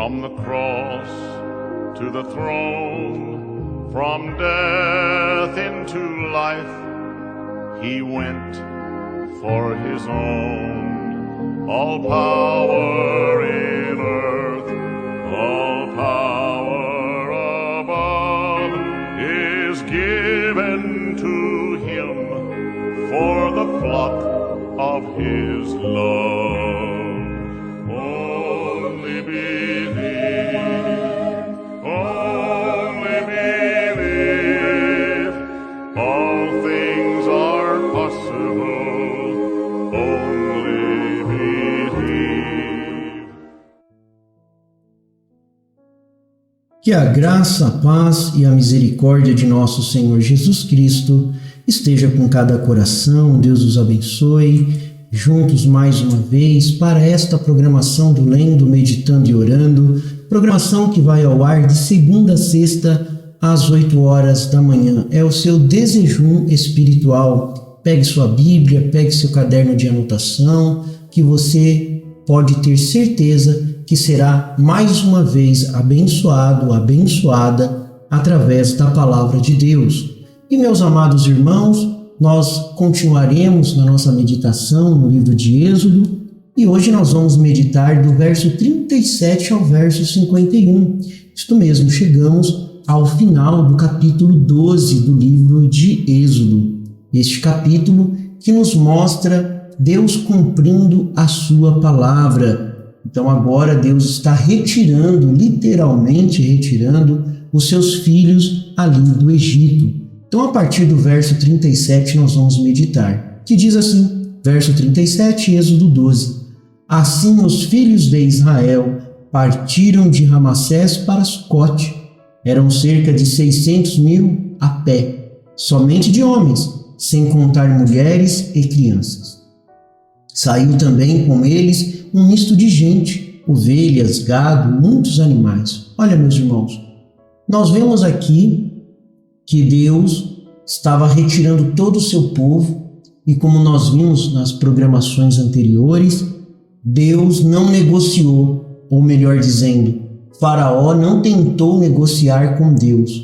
From the cross to the throne, from death into life, he went for his own. All power in earth, all power above is given to him for the flock of his love. Only believe, only believe, all things are possible, only believe. Que a graça, a paz e a misericórdia de nosso Senhor Jesus Cristo esteja com cada coração. Deus os abençoe. Juntos mais uma vez para esta programação do Lendo, Meditando e Orando, programação que vai ao ar de segunda a sexta às 8 horas da manhã. É o seu desejum espiritual. Pegue sua Bíblia, pegue seu caderno de anotação, que você pode ter certeza que será mais uma vez abençoado, abençoada através da palavra de Deus. E meus amados irmãos, nós continuaremos na nossa meditação no livro de Êxodo e hoje nós vamos meditar do verso 37 ao verso 51. Isto mesmo, chegamos ao final do capítulo 12 do livro de Êxodo. Este capítulo que nos mostra Deus cumprindo a sua palavra. Então agora Deus está retirando, literalmente retirando, os seus filhos ali do Egito. Então, a partir do verso 37, nós vamos meditar, que diz assim, verso 37, Êxodo 12. Assim os filhos de Israel partiram de Ramassés para Sucote. Eram cerca de 600.000 a pé, somente de homens, sem contar mulheres e crianças. Saiu também com eles um misto de gente, ovelhas, gado, muitos animais. Olha, meus irmãos, nós vemos aqui que Deus estava retirando todo o seu povo e, como nós vimos nas programações anteriores, Deus não negociou, ou melhor dizendo, Faraó não tentou negociar com Deus.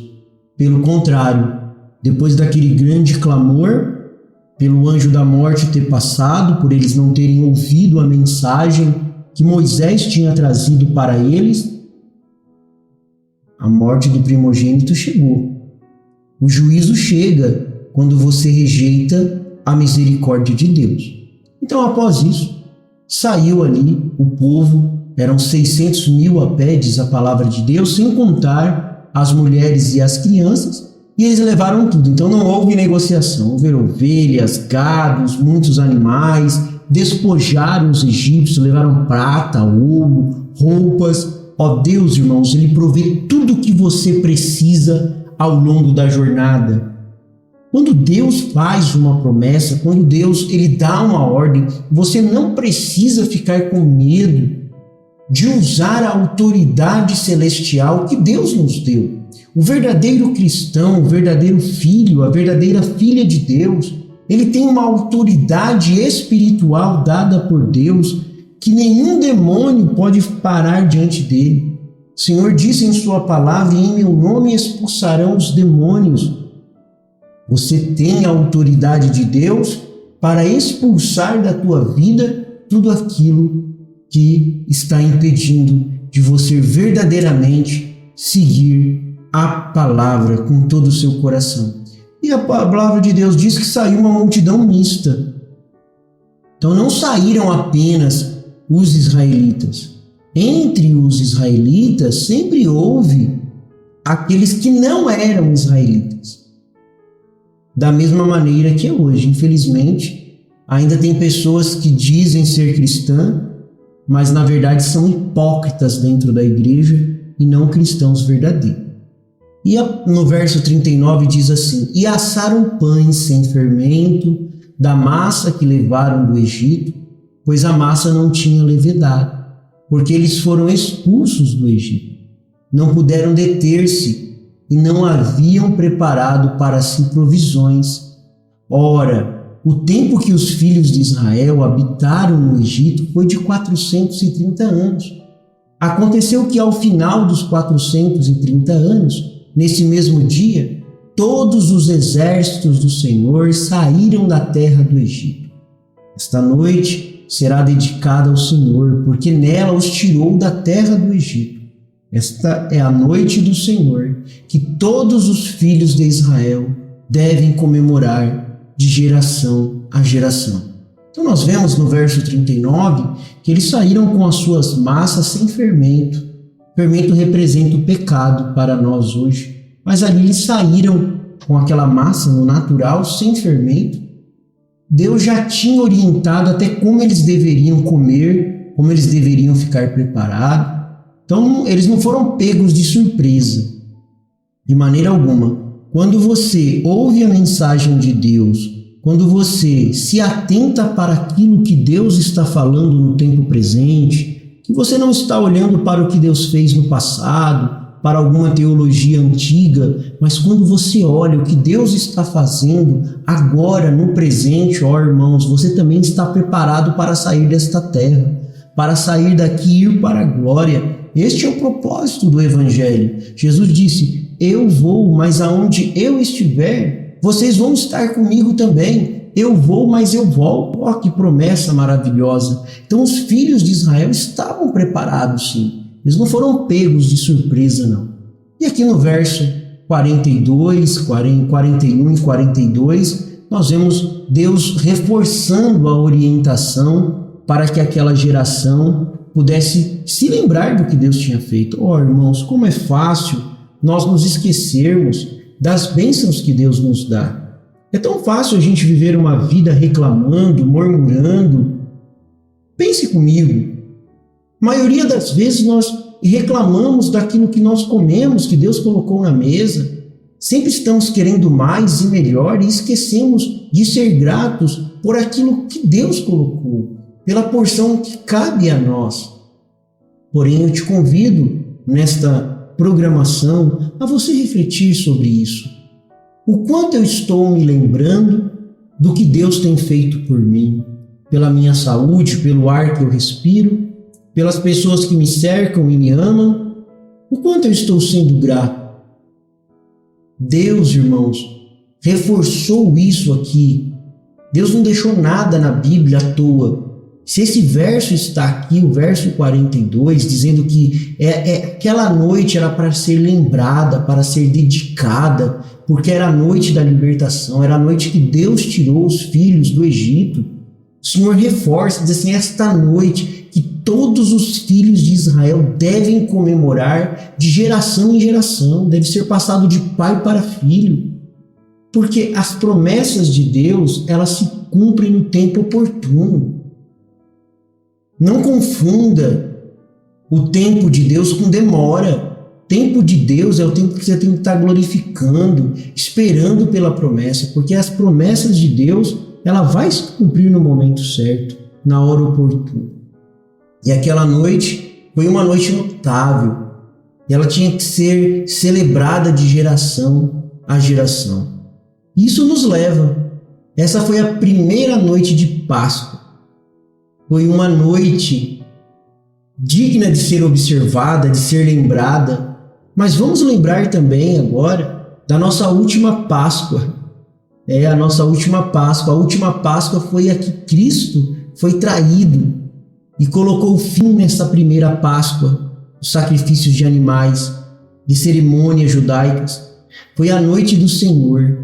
Pelo contrário, depois daquele grande clamor, pelo anjo da morte ter passado, por eles não terem ouvido a mensagem que Moisés tinha trazido para eles, a morte do primogênito chegou. O juízo chega quando você rejeita a misericórdia de Deus. Então, após isso, saiu ali o povo, eram 600.000 a pé, diz a palavra de Deus, sem contar as mulheres e as crianças, e eles levaram tudo. Então não houve negociação, houve ovelhas, gados, muitos animais, despojaram os egípcios, levaram prata, ouro, roupas. Ó Deus, irmãos, Ele provê tudo o que você precisa ao longo da jornada. Quando Deus faz uma promessa, quando Deus ele dá uma ordem, você não precisa ficar com medo de usar a autoridade celestial que Deus nos deu. O verdadeiro cristão, o verdadeiro filho, a verdadeira filha de Deus, ele tem uma autoridade espiritual dada por Deus que nenhum demônio pode parar diante dele. O Senhor disse em sua palavra, e em meu nome expulsarão os demônios. Você tem a autoridade de Deus para expulsar da tua vida tudo aquilo que está impedindo de você verdadeiramente seguir a palavra com todo o seu coração. E a palavra de Deus diz que saiu uma multidão mista. Então não saíram apenas os israelitas. Entre os israelitas sempre houve aqueles que não eram israelitas. Da mesma maneira que é hoje, infelizmente, ainda tem pessoas que dizem ser cristã, mas na verdade são hipócritas dentro da igreja e não cristãos verdadeiros. E no verso 39 diz assim, e assaram pães sem fermento da massa que levaram do Egito, pois a massa não tinha levedado, porque eles foram expulsos do Egito. Não puderam deter-se e não haviam preparado para si provisões. Ora, o tempo que os filhos de Israel habitaram no Egito foi de 430 anos. Aconteceu que ao final dos 430 anos, nesse mesmo dia, todos os exércitos do Senhor saíram da terra do Egito. Esta noite será dedicada ao Senhor, porque nela os tirou da terra do Egito. Esta é a noite do Senhor, que todos os filhos de Israel devem comemorar de geração a geração. Então nós vemos no verso 39 que eles saíram com as suas massas sem fermento. Fermento representa o pecado para nós hoje, mas ali eles saíram com aquela massa no natural, sem fermento. Deus já tinha orientado até como eles deveriam comer, como eles deveriam ficar preparados. Então, eles não foram pegos de surpresa, de maneira alguma. Quando você ouve a mensagem de Deus, quando você se atenta para aquilo que Deus está falando no tempo presente, que você não está olhando para o que Deus fez no passado, para alguma teologia antiga, mas quando você olha o que Deus está fazendo agora, no presente, ó irmãos, você também está preparado para sair desta terra, para sair daqui e ir para a glória. Este é o propósito do Evangelho. Jesus disse: eu vou, mas aonde eu estiver, vocês vão estar comigo também. Eu vou, mas eu volto. Ó, que promessa maravilhosa. Então os filhos de Israel estavam preparados, sim. Eles não foram pegos de surpresa, não. E aqui no verso 42, 41 e 42, nós vemos Deus reforçando a orientação para que aquela geração pudesse se lembrar do que Deus tinha feito. Oh, irmãos, como é fácil nós nos esquecermos das bênçãos que Deus nos dá. É tão fácil a gente viver uma vida reclamando, murmurando. Pense comigo. A maioria das vezes nós reclamamos daquilo que nós comemos, que Deus colocou na mesa. Sempre estamos querendo mais e melhor e esquecemos de ser gratos por aquilo que Deus colocou, pela porção que cabe a nós. Porém, eu te convido nesta programação a você refletir sobre isso. O quanto eu estou me lembrando do que Deus tem feito por mim, pela minha saúde, pelo ar que eu respiro, pelas pessoas que me cercam e me amam, o quanto eu estou sendo grato. Deus, irmãos, reforçou isso aqui. Deus não deixou nada na Bíblia à toa. Se esse verso está aqui, o verso 42, dizendo que aquela noite era para ser lembrada, para ser dedicada, porque era a noite da libertação, era a noite que Deus tirou os filhos do Egito. O Senhor reforça, diz assim, esta noite que todos os filhos de Israel devem comemorar de geração em geração, deve ser passado de pai para filho, porque as promessas de Deus, elas se cumprem no tempo oportuno. Não confunda o tempo de Deus com demora. O tempo de Deus é o tempo que você tem que estar glorificando, esperando pela promessa, porque as promessas de Deus, ela vai se cumprir no momento certo, na hora oportuna. E aquela noite foi uma noite notável, e ela tinha que ser celebrada de geração a geração. Isso nos leva, essa foi a primeira noite de Páscoa. Foi uma noite digna de ser observada, de ser lembrada, mas vamos lembrar também agora da nossa última Páscoa. A nossa última Páscoa. A última Páscoa foi a que Cristo foi traído e colocou fim nessa primeira Páscoa, os sacrifícios de animais, de cerimônias judaicas. Foi a noite do Senhor.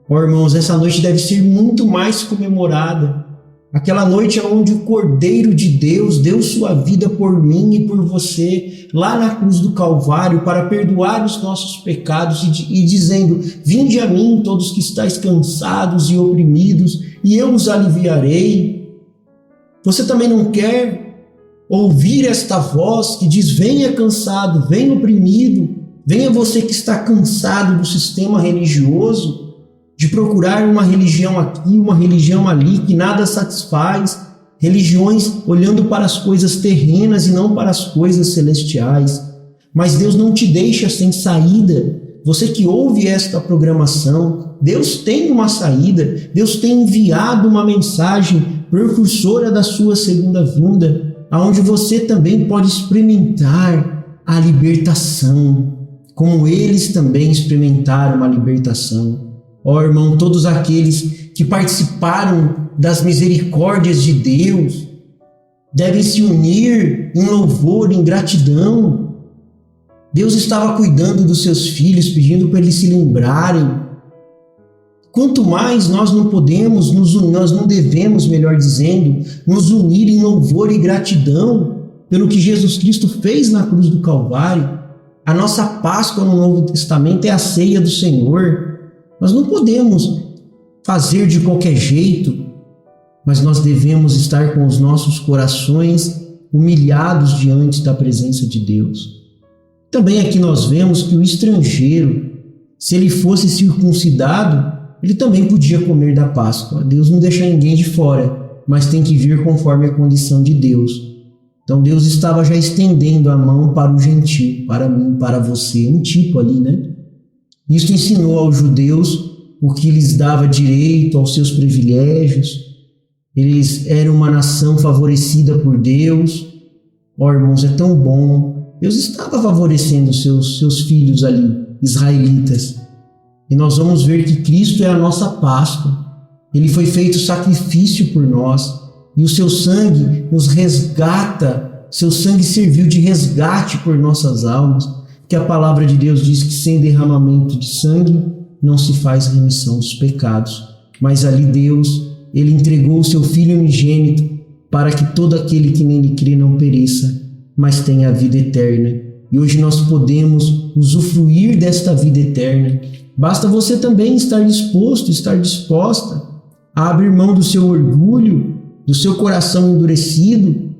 Ó, irmãos, essa noite deve ser muito mais comemorada. Aquela noite onde o Cordeiro de Deus deu sua vida por mim e por você, lá na cruz do Calvário, para perdoar os nossos pecados e dizendo: vinde a mim todos que estáis cansados e oprimidos, e eu os aliviarei. Você também não quer ouvir esta voz que diz: venha cansado, venha oprimido, venha você que está cansado do sistema religioso, de procurar uma religião aqui, uma religião ali, que nada satisfaz, religiões olhando para as coisas terrenas e não para as coisas celestiais. Mas Deus não te deixa sem saída. Você que ouve esta programação, Deus tem uma saída, Deus tem enviado uma mensagem precursora da sua segunda vinda, aonde você também pode experimentar a libertação, como eles também experimentaram a libertação. Ó irmão, todos aqueles que participaram das misericórdias de Deus devem se unir em louvor, em gratidão. Deus estava cuidando dos seus filhos, pedindo para eles se lembrarem. Quanto mais nós não podemos nós não devemos, melhor dizendo, nos unir em louvor e gratidão pelo que Jesus Cristo fez na cruz do Calvário. A nossa Páscoa no Novo Testamento é a ceia do Senhor. Nós não podemos fazer de qualquer jeito, mas nós devemos estar com os nossos corações humilhados diante da presença de Deus. Também aqui nós vemos que o estrangeiro, se ele fosse circuncidado, ele também podia comer da Páscoa. Deus não deixa ninguém de fora, mas tem que vir conforme a condição de Deus. Então Deus estava já estendendo a mão para o gentio, para mim, para você, um tipo ali, né? Isso ensinou aos judeus o que lhes dava direito aos seus privilégios. Eles eram uma nação favorecida por Deus. Ó, irmãos, é tão bom. Deus estava favorecendo seus filhos ali, israelitas. E nós vamos ver que Cristo é a nossa Páscoa. Ele foi feito sacrifício por nós. E o seu sangue nos resgata. Seu sangue serviu de resgate por nossas almas. Que a palavra de Deus diz que sem derramamento de sangue não se faz remissão dos pecados. Mas ali Deus, Ele entregou o seu Filho unigênito para que todo aquele que nele crê não pereça, mas tenha a vida eterna. E hoje nós podemos usufruir desta vida eterna. Basta você também estar disposto, estar disposta a abrir mão do seu orgulho, do seu coração endurecido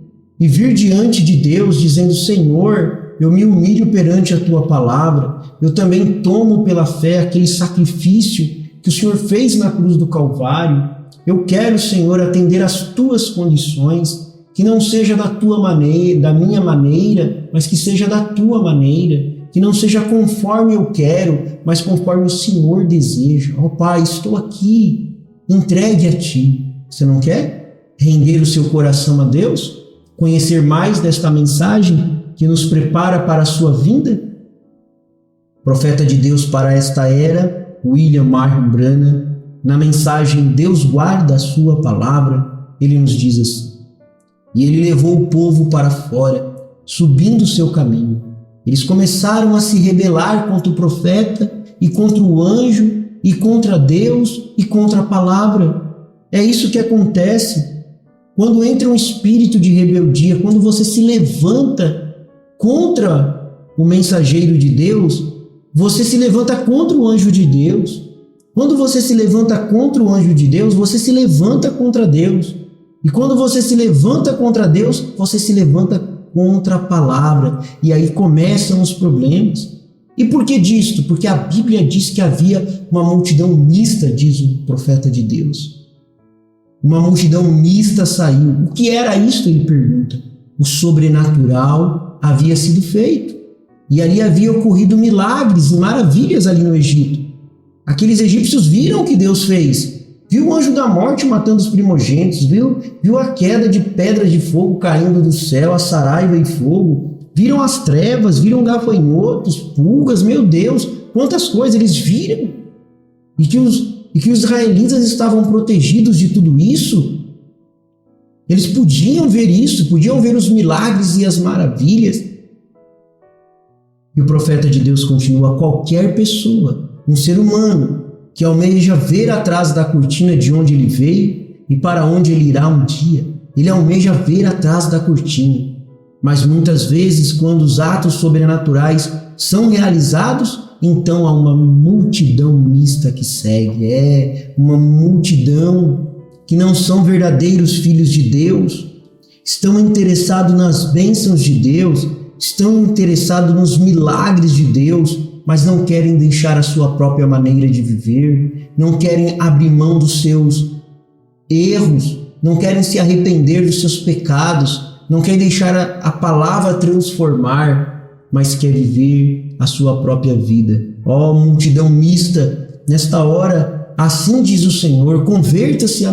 e vir diante de Deus dizendo: Senhor, eu me humilho perante a Tua palavra, eu também tomo pela fé aquele sacrifício que o Senhor fez na cruz do Calvário. Eu quero, Senhor, atender às Tuas condições, que não seja da Tua maneira, da minha maneira, mas que seja da Tua maneira, que não seja conforme eu quero, mas conforme o Senhor deseja. Ó Pai, estou aqui, entregue a Ti. Você não quer render o seu coração a Deus? Conhecer mais desta mensagem que nos prepara para a sua vinda? Profeta de Deus para esta era, William Martin Branham, na mensagem Deus guarda a sua palavra, ele nos diz assim: e ele levou o povo para fora, subindo o seu caminho. Eles começaram a se rebelar contra o profeta e contra o anjo e contra Deus e contra a palavra. É isso que acontece quando entra um espírito de rebeldia, quando você se levanta contra o mensageiro de Deus, você se levanta contra o anjo de Deus. Quando você se levanta contra o anjo de Deus, você se levanta contra Deus. E quando você se levanta contra Deus, você se levanta contra a palavra. E aí começam os problemas. E por que disto? Porque a Bíblia diz que havia uma multidão mista, diz o profeta de Deus. Uma multidão mista saiu. O que era isto? Ele pergunta. O sobrenatural havia sido feito. E ali havia ocorrido milagres e maravilhas ali no Egito. Aqueles egípcios viram o que Deus fez. Viu o anjo da morte matando os primogênitos. Viu a queda de pedras de fogo caindo do céu, a saraiva e fogo. Viram as trevas, viram gafanhotos, pulgas. Meu Deus, quantas coisas eles viram. E que os israelitas estavam protegidos de tudo isso. Eles podiam ver isso, podiam ver os milagres e as maravilhas. E o profeta de Deus continua: qualquer pessoa, um ser humano, que almeja ver atrás da cortina de onde ele veio e para onde ele irá um dia, ele almeja ver atrás da cortina. Mas muitas vezes, quando os atos sobrenaturais são realizados, então há uma multidão mista que segue. Uma multidão que não são verdadeiros filhos de Deus, estão interessados nas bênçãos de Deus, estão interessados nos milagres de Deus, mas não querem deixar a sua própria maneira de viver, não querem abrir mão dos seus erros, não querem se arrepender dos seus pecados, não querem deixar a palavra transformar, mas quer viver a sua própria vida. Ó multidão mista, nesta hora, assim diz o Senhor: converta-se à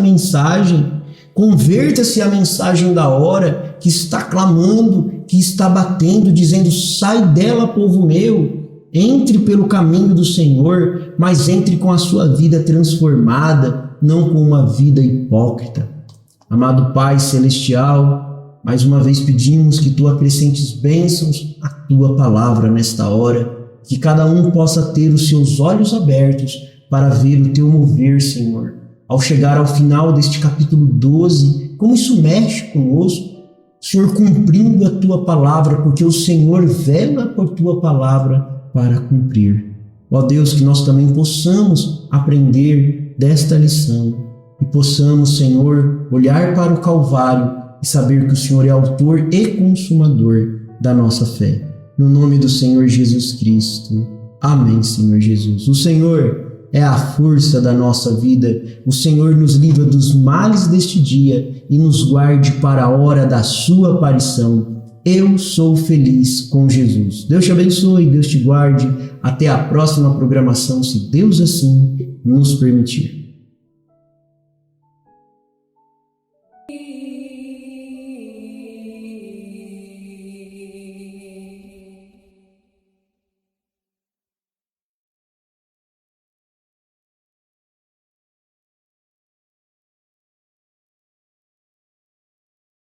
mensagem da hora que está clamando, que está batendo, dizendo: sai dela, povo meu, entre pelo caminho do Senhor, mas entre com a sua vida transformada, não com uma vida hipócrita. Amado Pai Celestial, mais uma vez pedimos que Tu acrescentes bênçãos à Tua palavra nesta hora, que cada um possa ter os seus olhos abertos para ver o Teu mover, Senhor. Ao chegar ao final deste capítulo 12, como isso mexe conosco, Senhor, cumprindo a Tua palavra, porque o Senhor vela por Tua palavra para cumprir. Ó Deus, que nós também possamos aprender desta lição e possamos, Senhor, olhar para o Calvário e saber que o Senhor é autor e consumador da nossa fé. No nome do Senhor Jesus Cristo. Amém, Senhor Jesus. O Senhor é a força da nossa vida. O Senhor nos livra dos males deste dia e nos guarde para a hora da sua aparição. Eu sou feliz com Jesus. Deus te abençoe, Deus te guarde. Até a próxima programação, se Deus assim nos permitir.